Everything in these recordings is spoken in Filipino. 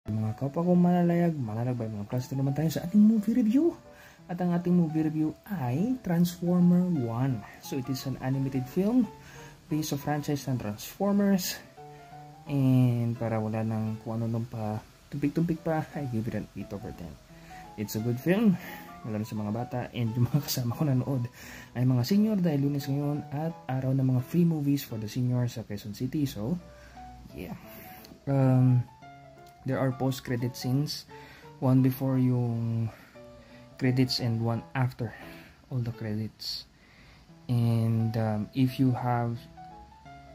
Mga kapwa kong malalayag mga cluster naman tayo sa ating movie review. At ang ating movie review ay Transformer 1. So it is an animated film based on franchise ng Transformers. And para wala nang kung ano nung pa tumpik-tumpik pa, I give it an 8/10. It's a good film, lalo sa mga bata, and yung mga kasama ko nanood ay mga senior dahil Lunes ngayon at araw ng mga free movies for the seniors sa Quezon City. So, yeah. There are post-credit scenes, one before yung credits and one after all the credits. And if you have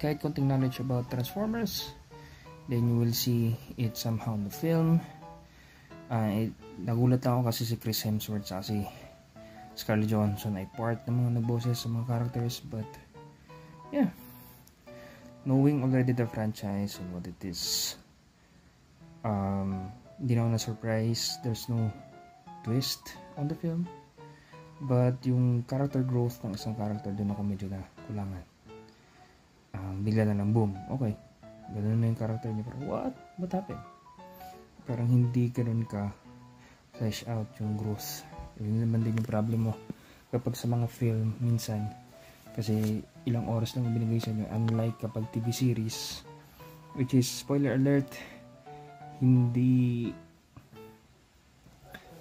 kahit konting knowledge about Transformers, then you will see it somehow in the film. Nagulat lang ako kasi si Chris Hemsworth sa si Scarlett Johansson ay part ng mga nagboses sa mga characters, but yeah, knowing already the franchise and what it is, hindi na ako na-surprise. There's no twist on the film, but yung character growth ng isang character doon ako medyo na kulangan. Bigla na lang boom, okay, ganoon na yung character niya, pero what happened? Parang hindi ganoon ka flesh out yung growth. Yun naman din yung problem mo kapag sa mga film minsan, kasi ilang oras lang binigay sa inyo, unlike kapag TV series, which is, spoiler alert, hindi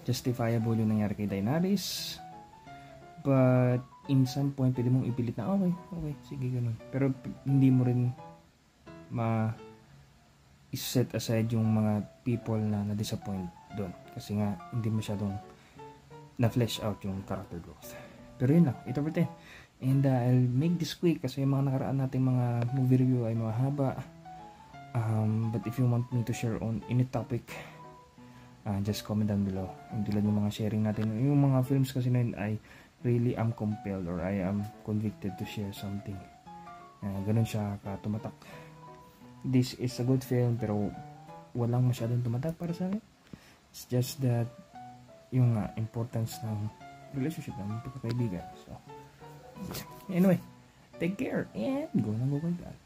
justifiable yung nangyari kay Daenerys, but in some point pwede mong ipilit na okay, sige ganun, pero hindi mo rin i-set aside yung mga people na na-disappoint doon kasi nga hindi masyadong na-flesh out yung character growth. Pero yun lang, 8/10. And I'll make this quick kasi yung mga nakaraan nating mga movie review ay mahaba. But if you want me to share on any topic, just comment down below. Yung tulad ng mga sharing natin, yung mga films kasi na yun ay really am compelled or I am convicted to share something. Ganun siya katumatak. This is a good film pero walang masyadong tumatak para sa akin. It's just that yung importance ng relationship ng pagkakaibigan. So, anyway, take care and go na go kay God.